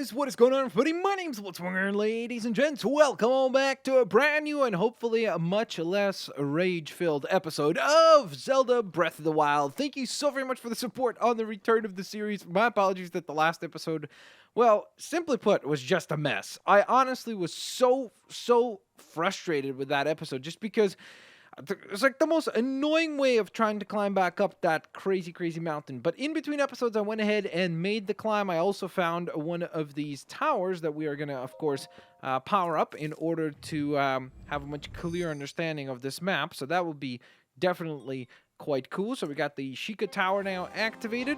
guys, what is going on, everybody? My name's Blitzwinger, ladies and gents. Welcome all back to a brand new and hopefully a much less rage-filled episode of Zelda Breath of the Wild. Thank you so very much for the support on the return of the series. My apologies that the last episode, well, simply put, was just a mess. I honestly was so frustrated with that episode just because it's like the most annoying way of trying to climb back up that crazy mountain. But in between episodes, I went ahead and made the climb. I also found one of these towers that we are going to, of course, power up in order to have a much clearer understanding of this map. So that will be definitely quite cool. So we got the Sheikah Tower now activated.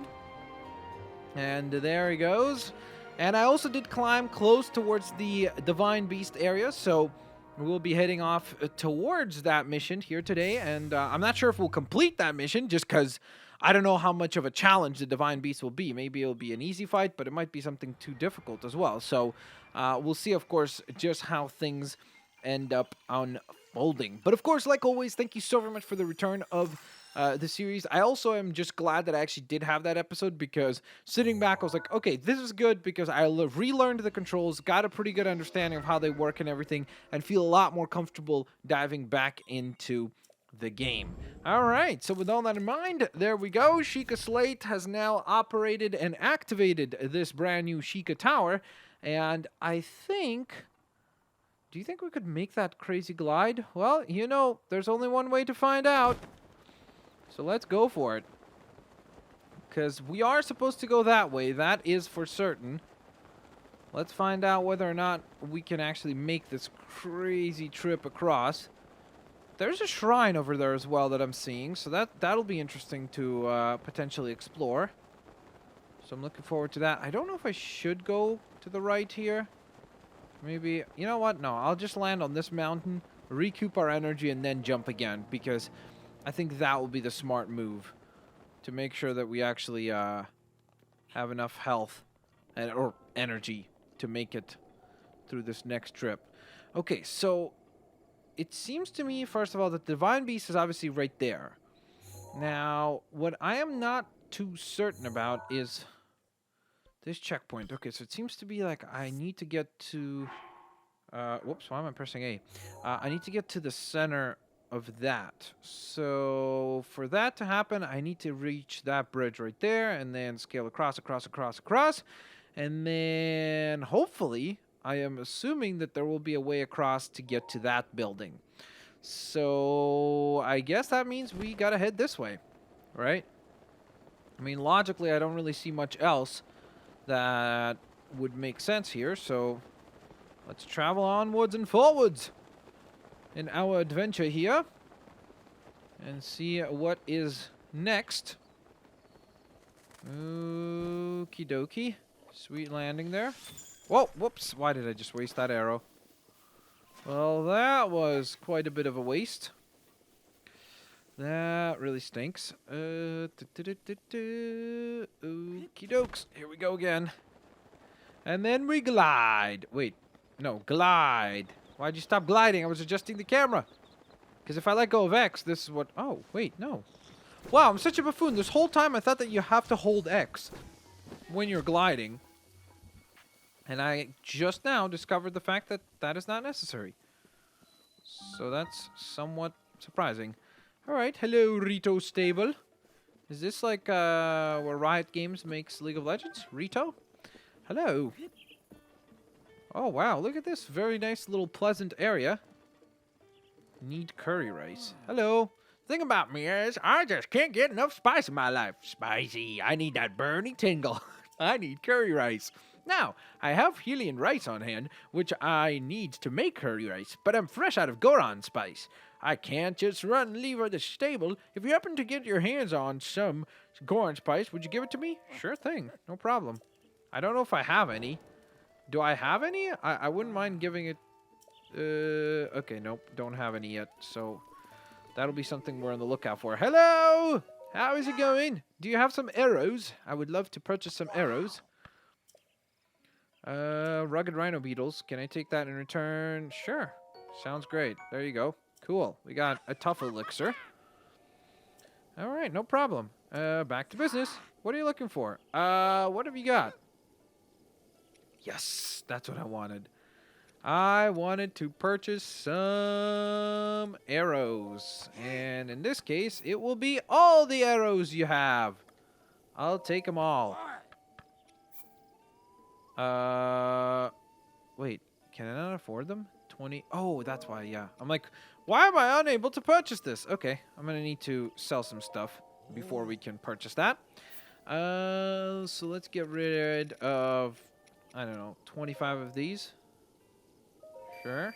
And there he goes. And I also did climb close towards the Divine Beast area. So we'll be heading off towards that mission here today, and I'm not sure if we'll complete that mission just because I don't know how much of a challenge the Divine Beast will be. Maybe it'll be an easy fight, but it might be something too difficult as well. So we'll see, of course, just how things end up unfolding. But of course, like always, thank you so very much for the return of the series. I also am just glad that I actually did have that episode, because sitting back, I was like, okay, this is good because I relearned the controls, got a pretty good understanding of how they work and everything, and feel a lot more comfortable diving back into the game. All right, so with all that in mind, there we go. Sheikah Slate has now operated and activated this brand new Sheikah Tower, and I think... Do you think we could make that crazy glide? Well, you know, there's only one way to find out. So let's go for it. Because we are supposed to go that way. That is for certain. Let's find out whether or not we can actually make this crazy trip across. There's a shrine over there as well that I'm seeing. So that'll be interesting to potentially explore. So I'm looking forward to that. I don't know if I should go to the right here. Maybe, you know what? No, I'll just land on this mountain, recoup our energy, and then jump again. Because I think that will be the smart move to make sure that we actually have enough health or energy to make it through this next trip. Okay, so it seems to me, first of all, that the Divine Beast is obviously right there. Now, what I am not too certain about is this checkpoint. Okay, so it seems to be like I need to get to... whoops, why am I pressing A? I need to get to the center of that. So for that to happen, I need to reach that bridge right there and then scale across. And then hopefully, I am assuming that there will be a way across to get to that building. So I guess that means we gotta head this way, right? I mean, logically, I don't really see much else that would make sense here. So let's travel onwards and forwards in our adventure here and see what is next. Okie dokie. Sweet landing there. Whoa, whoops. Why did I just waste that arrow? Well, that was quite a bit of a waste. That really stinks. Okie dokes. Here we go again. And then we glide. Wait. No, glide. Why'd you stop gliding? I was adjusting the camera. Because if I let go of X, this is what... Oh, wait, no. Wow, I'm such a buffoon. This whole time I thought that you have to hold X when you're gliding. And I just now discovered the fact that that is not necessary. So that's somewhat surprising. Alright, hello Rito stable. Is this like where Riot Games makes League of Legends? Rito? Hello. Oh, wow. Look at this. Very nice little pleasant area. Need curry rice. Hello. Thing about me is I just can't get enough spice in my life. Spicy. I need that burning tingle. I need curry rice. Now, I have Hylian rice on hand, which I need to make curry rice, but I'm fresh out of Goron spice. I can't just run and leave the stable. If you happen to get your hands on some Goron spice, would you give it to me? Sure thing. No problem. I don't know if I have any. Do I have any? I wouldn't mind giving it... okay, nope. Don't have any yet. So that'll be something we're on the lookout for. Hello! How is it going? Do you have some arrows? I would love to purchase some arrows. Rugged rhino beetles. Can I take that in return? Sure. Sounds great. There you go. Cool. We got a tough elixir. Alright, no problem. Back to business. What are you looking for? What have you got? Yes, that's what I wanted. I wanted to purchase some arrows. And in this case, it will be all the arrows you have. I'll take them all. Wait, can I not afford them? 20. Oh, that's why, yeah. I'm like, why am I unable to purchase this? Okay, I'm going to need to sell some stuff before we can purchase that. So let's get rid of, I don't know, 25 of these. Sure.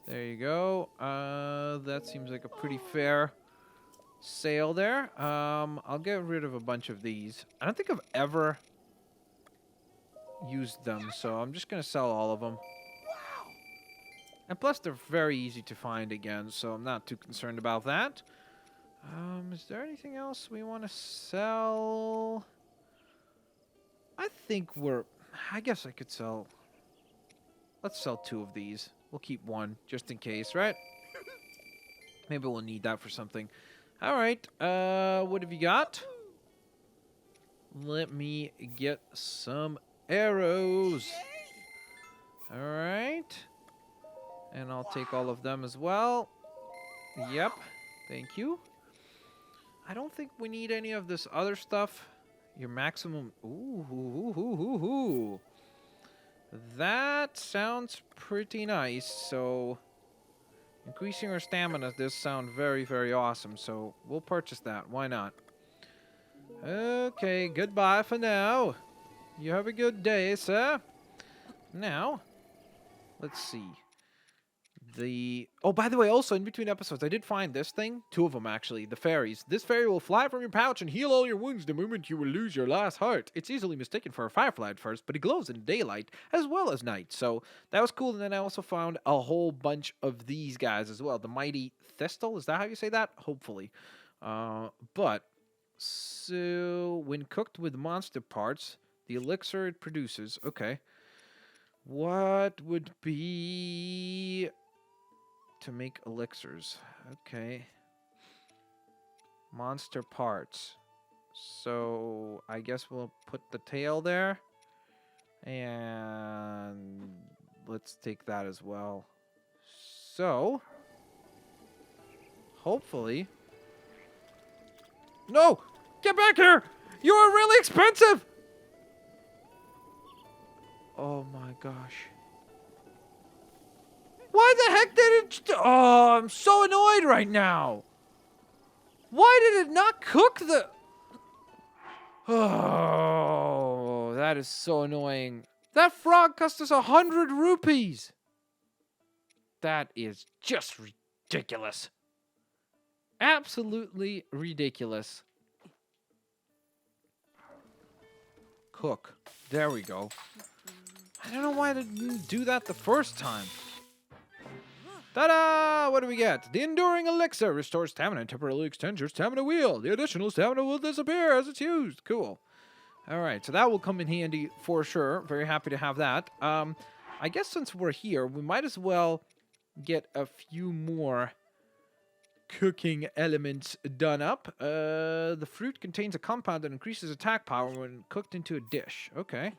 There you go. That seems like a pretty fair sale there. I'll get rid of a bunch of these. I don't think I've ever used them, so I'm just going to sell all of them. And plus, they're very easy to find again, so I'm not too concerned about that. Is there anything else we want to sell? I think I guess I could sell... Let's sell 2 of these. We'll keep 1, just in case, right? Maybe we'll need that for something. Alright, what have you got? Let me get some arrows. Alright. And I'll take all of them as well. Yep. Thank you. I don't think we need any of this other stuff. Your maximum... Ooh. That sounds pretty nice. So, increasing our stamina does sound very, very awesome. So, we'll purchase that. Why not? Okay, goodbye for now. You have a good day, sir. Now, let's see. Oh, by the way, also in between episodes, I did find this thing. 2 of them, actually. The fairies. This fairy will fly from your pouch and heal all your wounds the moment you will lose your last heart. It's easily mistaken for a firefly at first, but it glows in daylight as well as night. So that was cool. And then I also found a whole bunch of these guys as well. The mighty Thistle. Is that how you say that? Hopefully. So when cooked with monster parts, the elixir it produces. Okay. What would be... to make elixirs. Okay. Monster parts. So I guess we'll put the tail there. And let's take that as well. So hopefully... No! Get back here! You are really expensive! Oh my gosh. Why the heck did it... Oh, I'm so annoyed right now. Why did it not cook the... Oh, that is so annoying. That frog cost us 100 rupees. That is just ridiculous. Absolutely ridiculous. Cook. There we go. I don't know why I didn't do that the first time. Ta-da! What do we get? The Enduring Elixir restores stamina and temporarily extends your stamina wheel. The additional stamina will disappear as it's used. Cool. Alright, so that will come in handy for sure. Very happy to have that. I guess since we're here, we might as well get a few more cooking elements done up. The fruit contains a compound that increases attack power when cooked into a dish. Okay.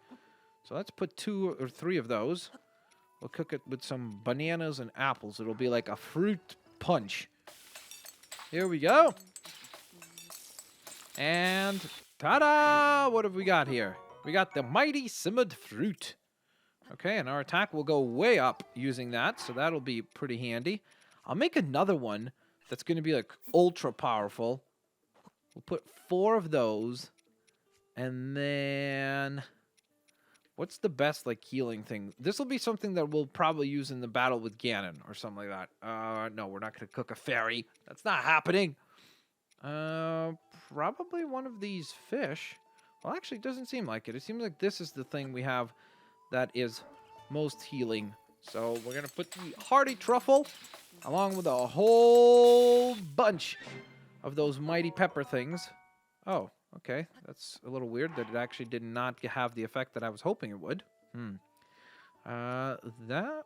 So let's put 2 or 3 of those. We'll cook it with some bananas and apples. It'll be like a fruit punch. Here we go. And ta-da! What have we got here? We got the mighty simmered fruit. Okay, and our attack will go way up using that, so that'll be pretty handy. I'll make another one that's going to be like ultra powerful. We'll put 4 of those. And then... what's the best, like, healing thing? This will be something that we'll probably use in the battle with Ganon or something like that. No, we're not going to cook a fairy. That's not happening. Probably one of these fish. Well, actually, it doesn't seem like it. It seems like this is the thing we have that is most healing. So we're going to put the hearty truffle along with a whole bunch of those mighty pepper things. Oh. Okay, that's a little weird that it actually did not have the effect that I was hoping it would. That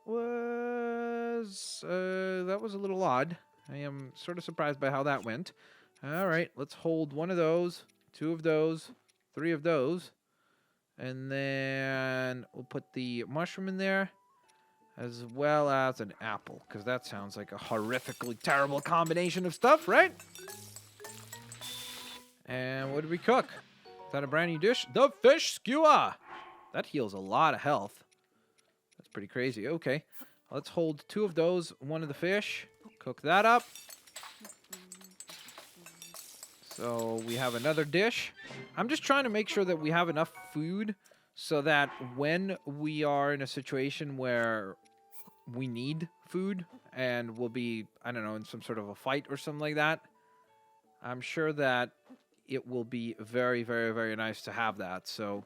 was a little odd. I am sort of surprised by how that went. All right, let's hold 1 of those, 2 of those, 3 of those, And then we'll put the mushroom in there, as well as an apple, because that sounds like a horrifically terrible combination of stuff, right? And what did we cook? Is that a brand new dish? The fish skewer! That heals a lot of health. That's pretty crazy. Okay, let's hold 2 of those, 1 of the fish. Cook that up. So we have another dish. I'm just trying to make sure that we have enough food so that when we are in a situation where we need food and we'll be, I don't know, in some sort of a fight or something like that, I'm sure that it will be very, very, very nice to have that. So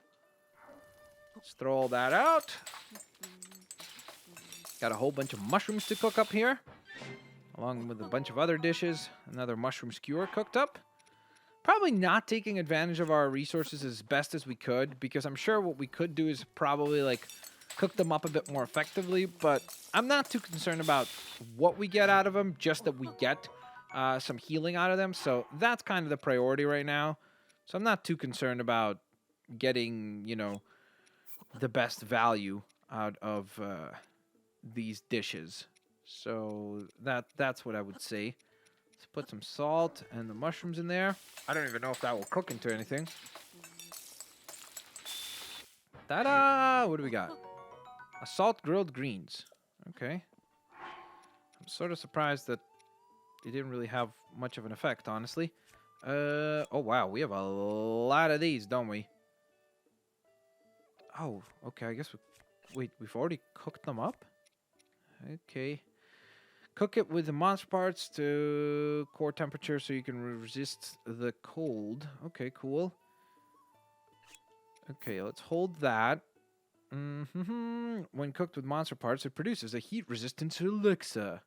let's throw all that out. Got a whole bunch of mushrooms to cook up here, along with a bunch of other dishes. Another mushroom skewer cooked up. Probably not taking advantage of our resources as best as we could, because I'm sure what we could do is probably like cook them up a bit more effectively, but I'm not too concerned about what we get out of them, just that we get some healing out of them. So that's kind of the priority right now. So I'm not too concerned about getting, you know, the best value out of these dishes. So that's what I would say. Let's put some salt and the mushrooms in there. I don't even know if that will cook into anything. Ta-da! What do we got? Salt grilled greens. Okay. I'm sort of surprised that it didn't really have much of an effect, honestly. Oh, wow. We have a lot of these, don't we? Oh, okay. I guess wait, we've already cooked them up? Okay. Cook it with the monster parts to core temperature so you can resist the cold. Okay, cool. Okay, let's hold that. When cooked with monster parts, it produces a heat-resistant elixir.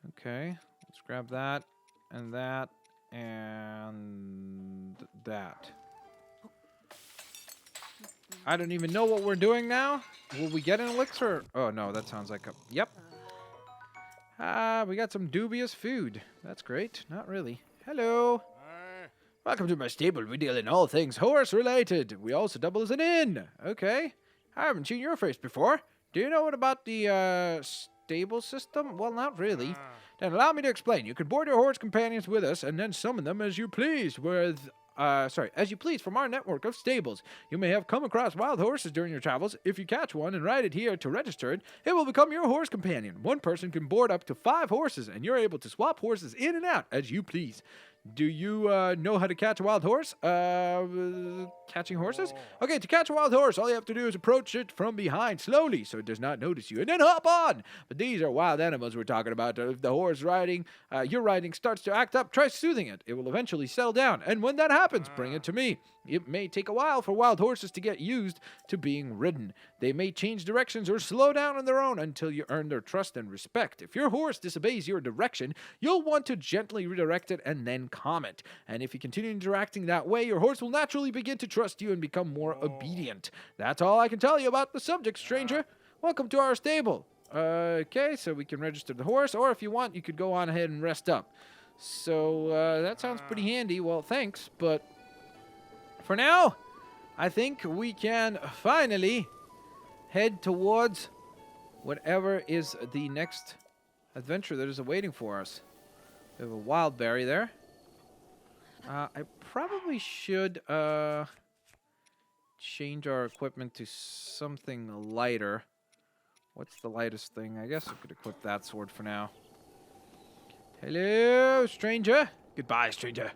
Okay, let's grab that, and that, and that. I don't even know what we're doing now. Will we get an elixir? Oh, no, that sounds like a... Yep. We got some dubious food. That's great. Not really. Hello. Welcome to my stable. We deal in all things horse-related. We also double as an inn. Okay. I haven't seen your face before. Do you know what about the stable system? Well, not really. Then allow me to explain. You can board your horse companions with us and then summon them as you please as you please from our network of stables. You may have come across wild horses during your travels. If you catch one and ride it here to register it, it will become your horse companion. One person can board up to 5 horses, and you're able to swap horses in and out as you please. Do you know how to catch a wild horse? Catching horses? Okay, to catch a wild horse, all you have to do is approach it from behind slowly so it does not notice you, and then hop on. But these are wild animals we're talking about. If the horse you're riding starts to act up, try soothing it. It will eventually settle down, and when that happens, bring it to me. It may take a while for wild horses to get used to being ridden. They may change directions or slow down on their own until you earn their trust and respect. If your horse disobeys your direction, you'll want to gently redirect it and then comment. And if you continue interacting that way, your horse will naturally begin to trust you and become more obedient. That's all I can tell you about the subject, stranger. Welcome to our stable. Okay, so we can register the horse, or if you want, you could go on ahead and rest up. So that sounds pretty handy. Well, thanks, but for now, I think we can finally head towards whatever is the next adventure that is awaiting for us. We have a wild berry there. I probably should change our equipment to something lighter. What's the lightest thing? I guess I could equip that sword for now. Hello, stranger. Goodbye, stranger.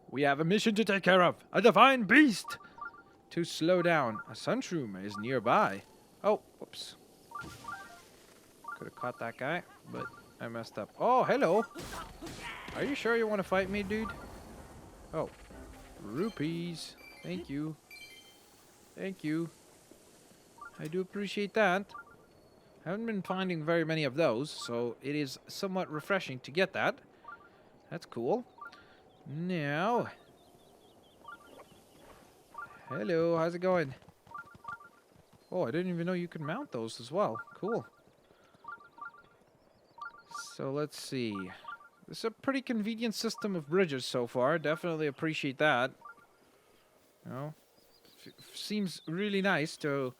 We have a mission to take care of. A divine beast to slow down. A sunshroom is nearby. Oh, whoops. Could have caught that guy, but I messed up. Oh, hello. Are you sure you want to fight me, dude? Oh, rupees. Thank you. Thank you. I do appreciate that. I haven't been finding very many of those, so it is somewhat refreshing to get that. That's cool. Now. Hello, how's it going? Oh, I didn't even know you could mount those as well. Cool. So let's see. This is a pretty convenient system of bridges so far. Definitely appreciate that. You know, seems really nice to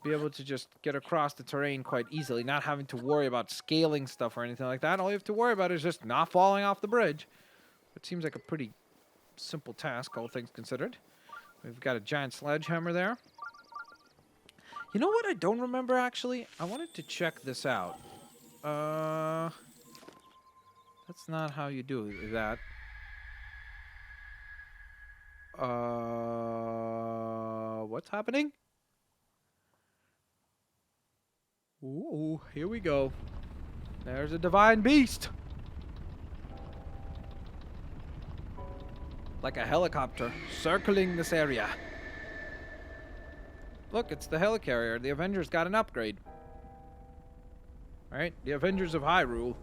be able to just get across the terrain quite easily, not having to worry about scaling stuff or anything like that. All you have to worry about is just not falling off the bridge. It seems like a pretty simple task, all things considered. We've got a giant sledgehammer there. You know what I don't remember, actually? I wanted to check this out. That's not how you do that. What's happening? Ooh, here we go. There's a divine beast. Like a helicopter circling this area. Look, it's the helicarrier. The Avengers got an upgrade. Alright, the Avengers of Hyrule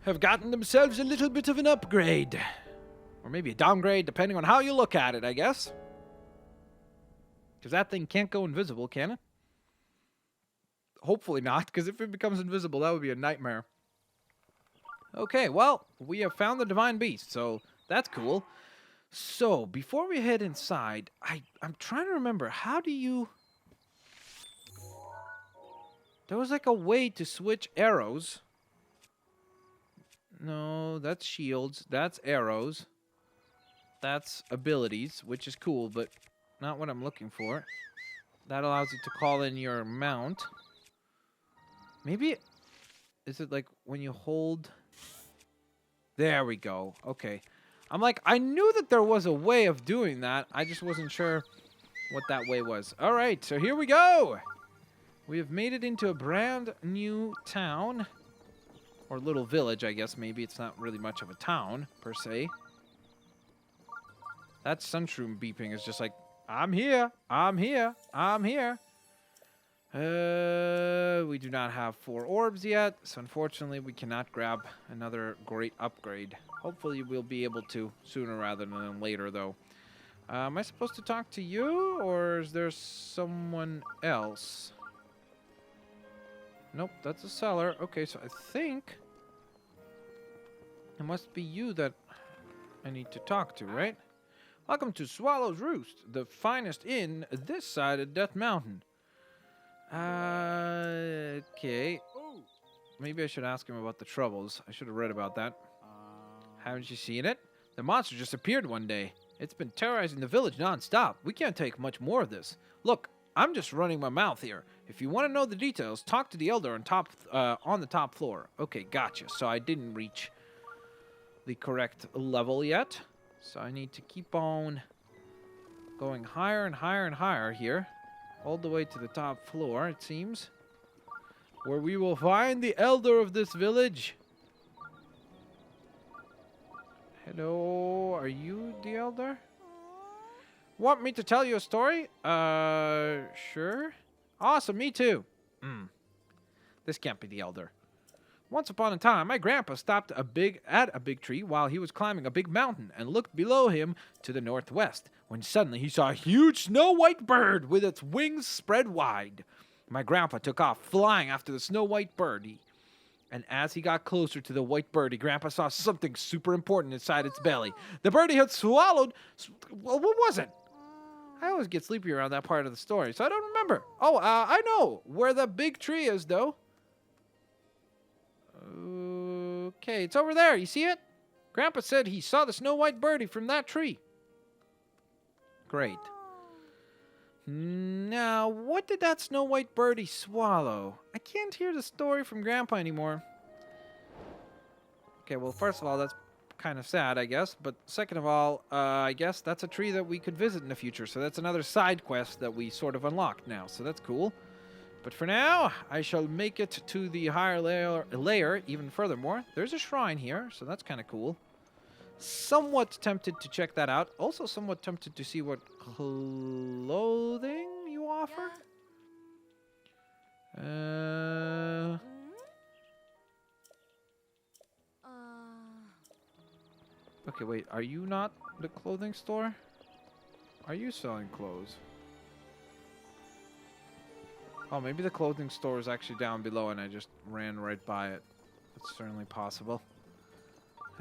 have gotten themselves a little bit of an upgrade. Or maybe a downgrade, depending on how you look at it, I guess. Because that thing can't go invisible, can it? Hopefully not, because if it becomes invisible, that would be a nightmare. Okay, well, we have found the divine beast, so that's cool. So, before we head inside, I'm trying to remember, how do you... There was like a way to switch arrows. No, that's shields. That's arrows. That's abilities, which is cool, but not what I'm looking for. That allows you to call in your mount. Maybe... Is it like when you hold... There we go. Okay. I'm like, I knew that there was a way of doing that. I just wasn't sure what that way was. All right, so here we go. We have made it into a brand new town. Or little village, I guess, maybe. It's not really much of a town, per se. That sunshroom beeping is just like, I'm here, I'm here, I'm here. We do not have 4 orbs yet, so unfortunately we cannot grab another great upgrade. Hopefully we'll be able to sooner rather than later, though. Am I supposed to talk to you, or is there someone else? Nope, that's a seller. Okay, so I think it must be you that I need to talk to, right? Welcome to Swallow's Roost, the finest inn this side of Death Mountain. Okay. Maybe I should ask him about the troubles. I should have read about that. Haven't you seen it? The monster just appeared one day. It's been terrorizing the village non-stop. We can't take much more of this. Look, I'm just running my mouth here. If you want to know the details, talk to the elder on the top floor. Okay, gotcha. So I didn't reach the correct level yet. So I need to keep on going higher and higher and higher here. All the way to the top floor, it seems. Where we will find the elder of this village. Hello, are you the elder? Want me to tell you a story? Sure. Awesome, me too. This can't be the elder. Once upon a time, my grandpa stopped at a big tree while he was climbing a big mountain and looked below him to the northwest, when suddenly he saw a huge snow-white bird with its wings spread wide. My grandpa took off flying after the snow-white birdie. And as he got closer to the white birdie, Grandpa saw something super important inside its belly. The birdie had swallowed... Well, what was it? I always get sleepy around that part of the story, so I don't remember. Oh, I know where the big tree is, though. Okay, it's over there. You see it? Grandpa said he saw the snow-white birdie from that tree. Great. Now, what did that snow-white birdie swallow? I can't hear the story from Grandpa anymore. Okay, well, first of all, that's kind of sad, I guess. But second of all, I guess that's a tree that we could visit in the future. So that's another side quest that we sort of unlocked now. So that's cool. But for now, I shall make it to the higher layer even furthermore. There's a shrine here, so that's kind of cool. Somewhat tempted to check that out. Also somewhat tempted to see what clothing you offer. Okay, wait. Are you not the clothing store? Are you selling clothes? Oh, maybe the clothing store is actually down below and I just ran right by it. That's certainly possible.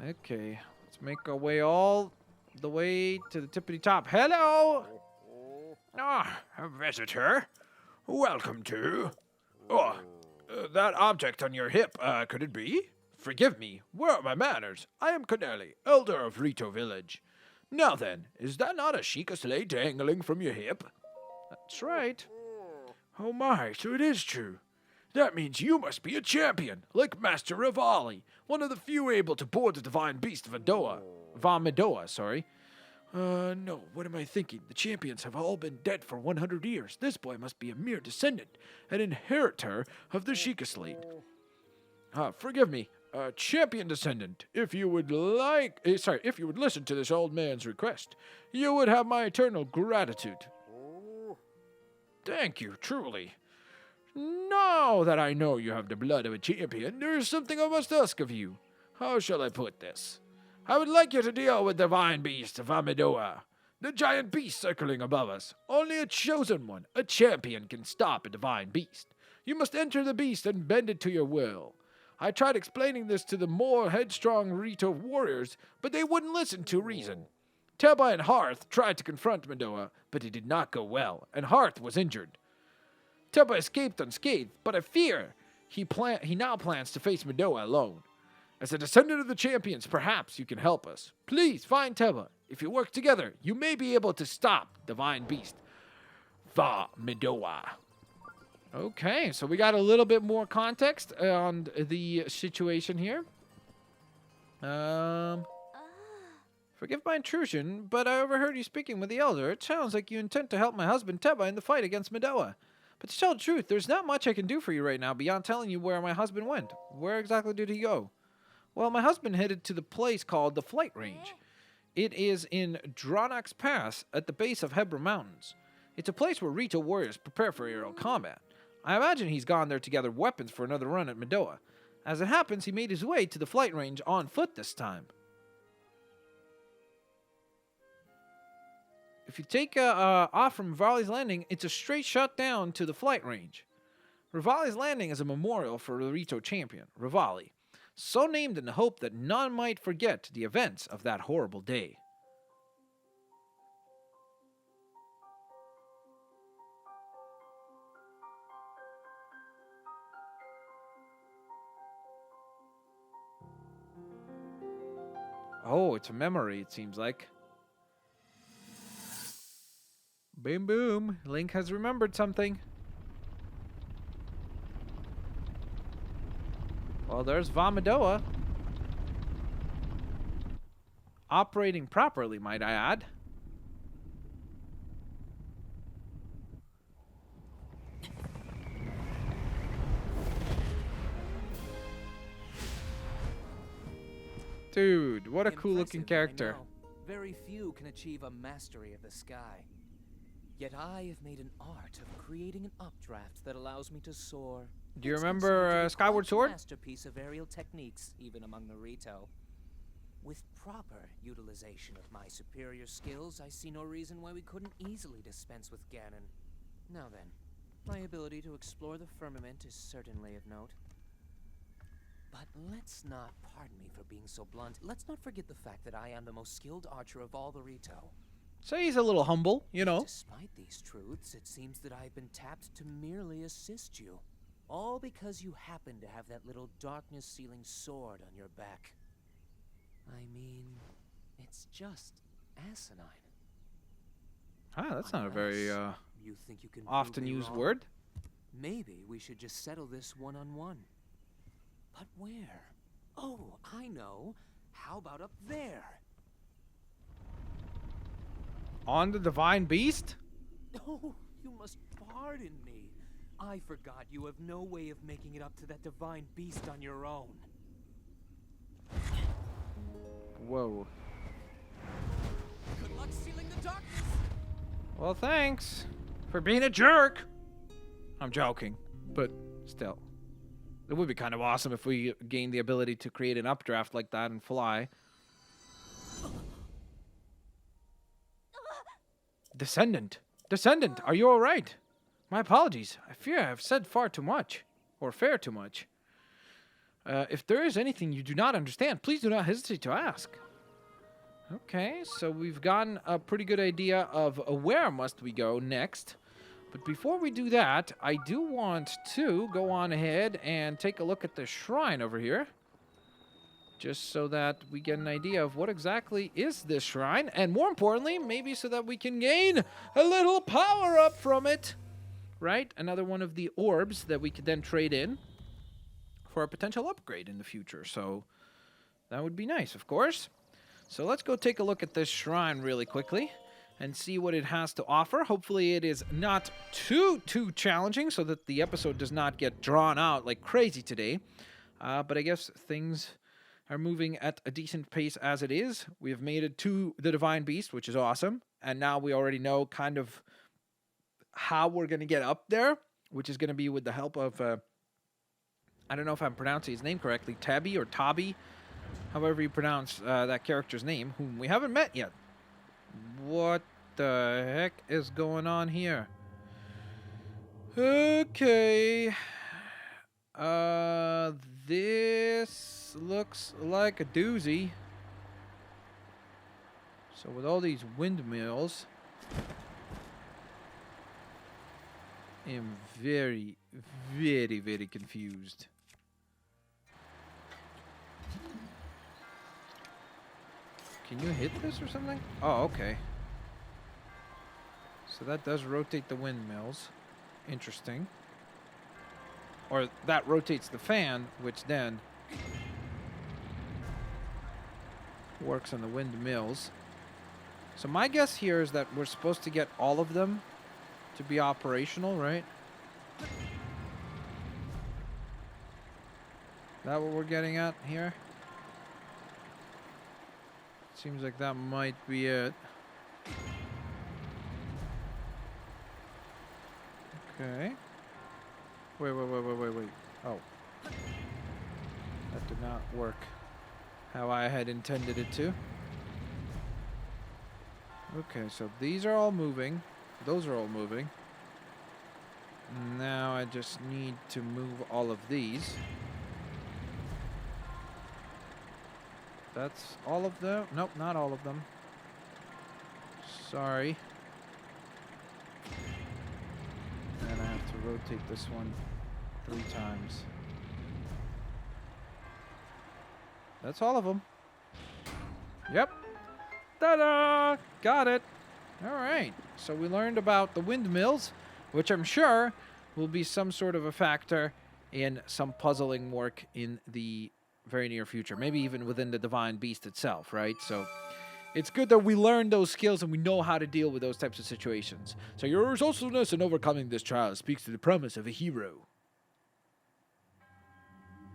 Okay. Let's make our way all the way to the tippity top. Hello! Ah, a visitor. Welcome to... that object on your hip, could it be? Forgive me, where are my manners? I am Connelly, elder of Rito village. Now then, is that not a Sheikah sleigh dangling from your hip? That's right. Oh my, so it is true. That means you must be a champion, like Master Rivali, one of the few able to board the divine beast Vadoa. Vamidoa, sorry. No, what am I thinking? The champions have all been dead for 100 years. This boy must be a mere descendant, an inheritor of the Sheikah sleigh. Forgive me, champion descendant, if you would if you would listen to this old man's request, you would have my eternal gratitude. Thank you, truly. Now that I know you have the blood of a champion, there is something I must ask of you. How shall I put this? I would like you to deal with the divine beast of Amidoa, the giant beast circling above us. Only a chosen one, a champion, can stop a divine beast. You must enter the beast and bend it to your will. I tried explaining this to the more headstrong Rito warriors, but they wouldn't listen to reason. Teba and Hearth tried to confront Midoa, but it did not go well, and Hearth was injured. Teba escaped unscathed, but I fear he now plans to face Midoa alone. As a descendant of the champions, perhaps you can help us. Please find Teba. If you work together, you may be able to stop Divine Beast Midoa. Okay, so we got a little bit more context on the situation here. Forgive my intrusion, but I overheard you speaking with the elder. It sounds like you intend to help my husband Teba in the fight against Midoa. But to tell the truth, there's not much I can do for you right now beyond telling you where my husband went. Where exactly did he go? Well, my husband headed to the place called the Flight Range. It is in Dronax Pass at the base of Hebra Mountains. It's a place where Rito warriors prepare for aerial combat. I imagine he's gone there to gather weapons for another run at Midoa. As it happens, he made his way to the Flight Range on foot this time. If you take off from Rivali's Landing, it's a straight shot down to the Flight Range. Rivali's Landing is a memorial for the Rito champion, Rivali, so named in the hope that none might forget the events of that horrible day. Oh, it's a memory, it seems like. Boom, boom. Link has remembered something. Well, there's Vamidoa. Operating properly, might I add. Dude, what a cool looking character. Very few can achieve a mastery of the sky. Yet I have made an art of creating an updraft that allows me to soar. Do you remember Skyward Sword? Masterpiece of aerial techniques, even among the Rito. With proper utilization of my superior skills, I see no reason why we couldn't easily dispense with Ganon. Now then, my ability to explore the firmament is certainly of note. But let's not, pardon me for being so blunt, let's not forget the fact that I am the most skilled archer of all the Rito. So he's a little humble, you know. Despite these truths, it seems that I've been tapped to merely assist you. All because you happen to have that little darkness-sealing sword on your back. I mean, it's just asinine. Ah, that's not a very you think you can often used word. Maybe we should just settle this one-on-one. But where? Oh, I know. How about up there? On the Divine Beast? Oh, you must pardon me. I forgot you have no way of making it up to that Divine Beast on your own. Whoa. Good luck sealing the darkness. Well, thanks for being a jerk. I'm joking, but still. It would be kind of awesome if we gained the ability to create an updraft like that and fly. Descendant, are you all right? My apologies. I fear I have said far too much, or fair too much. If there is anything you do not understand, please do not hesitate to ask. Okay, so we've gotten a pretty good idea of where must we go next. But before we do that, I do want to go on ahead and take a look at the shrine over here. Just so that we get an idea of what exactly is this shrine. And more importantly, maybe so that we can gain a little power up from it. Right? Another one of the orbs that we could then trade in for a potential upgrade in the future. So that would be nice, of course. So let's go take a look at this shrine really quickly and see what it has to offer. Hopefully it is not too challenging so that the episode does not get drawn out like crazy today. But I guess things are moving at a decent pace as it is. We have made it to the Divine Beast, which is awesome. And now we already know kind of how we're going to get up there, which is going to be with the help of, I don't know if I'm pronouncing his name correctly, Tabby or Tabi, however you pronounce that character's name, whom we haven't met yet. What the heck is going on here? Okay. This looks like a doozy. So with all these windmills, I am very, very confused. Can you hit this or something? Oh, okay. So that does rotate the windmills. Interesting. Or that rotates the fan, which then works on the windmills. So my guess here is that we're supposed to get all of them to be operational, right? That what we're getting at here? Seems like that might be it. Okay. Wait. Oh. That did not work how I had intended it to. Okay, so these are all moving. Those are all moving. Now I just need to move all of these. That's all of them? Nope, not all of them. Sorry. And I have to rotate this one 3 times. That's all of them. Yep. Ta-da! Got it. All right. So we learned about the windmills, which I'm sure will be some sort of a factor in some puzzling work in the very near future. Maybe even within the Divine Beast itself, right? So it's good that we learn those skills and we know how to deal with those types of situations. So your resourcefulness in overcoming this trial speaks to the promise of a hero.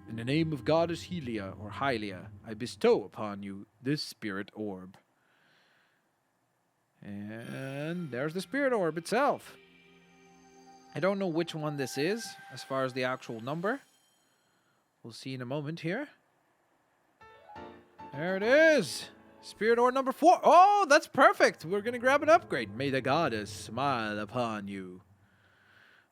In the name of Goddess Helia, or Hylia, I bestow upon you this spirit orb. And there's the spirit orb itself. I don't know which one this is, as far as the actual number. We'll see in a moment here. There it is. Spirit orb number 4. Oh, that's perfect. We're going to grab an upgrade. May the goddess smile upon you.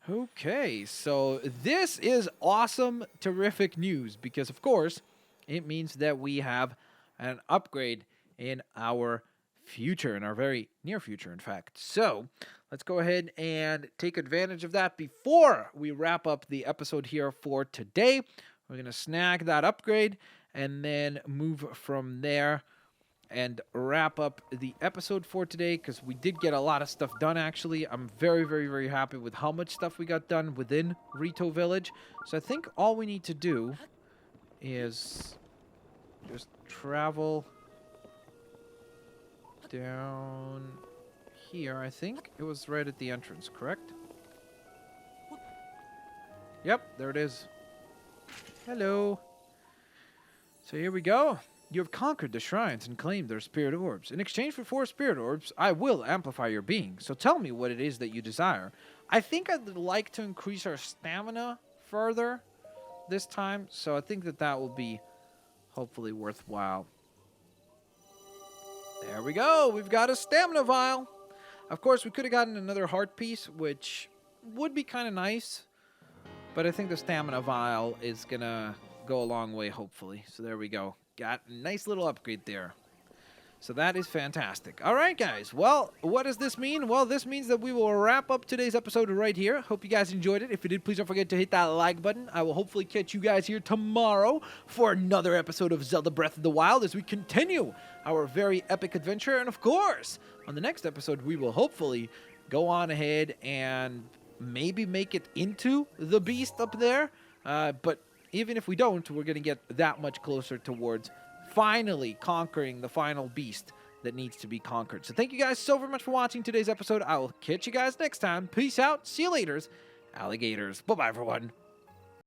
Okay, so this is awesome, terrific news because, of course, it means that we have an upgrade in our future, in our very near future, in fact. So let's go ahead and take advantage of that before we wrap up the episode here for today. We're going to snag that upgrade and then move from there and wrap up the episode for today because we did get a lot of stuff done, actually. I'm very happy with how much stuff we got done within Rito Village. So I think all we need to do is just travel down here. I think it was right at the entrance, correct? Yep, there it is. Hello. So here we go. You have conquered the shrines and claimed their spirit orbs. In exchange for 4 spirit orbs, I will amplify your being. So tell me what it is that you desire. I think I'd like to increase our stamina further this time. So I think that will be hopefully worthwhile. There we go. We've got a stamina vial. Of course, we could have gotten another heart piece, which would be kind of nice. But I think the stamina vial is going to go a long way, hopefully. So there we go. Got a nice little upgrade there. So that is fantastic. All right, guys. Well, what does this mean? Well, this means that we will wrap up today's episode right here. Hope you guys enjoyed it. If you did, please don't forget to hit that like button. I will hopefully catch you guys here tomorrow for another episode of Zelda Breath of the Wild as we continue our very epic adventure. And of course, on the next episode, we will hopefully go on ahead and maybe make it into the beast up there. But even if we don't, we're going to get that much closer towards finally conquering the final beast that needs to be conquered. So thank you guys so very much for watching today's episode. I will catch you guys next time. Peace out. See you later, alligators. Bye-bye, everyone.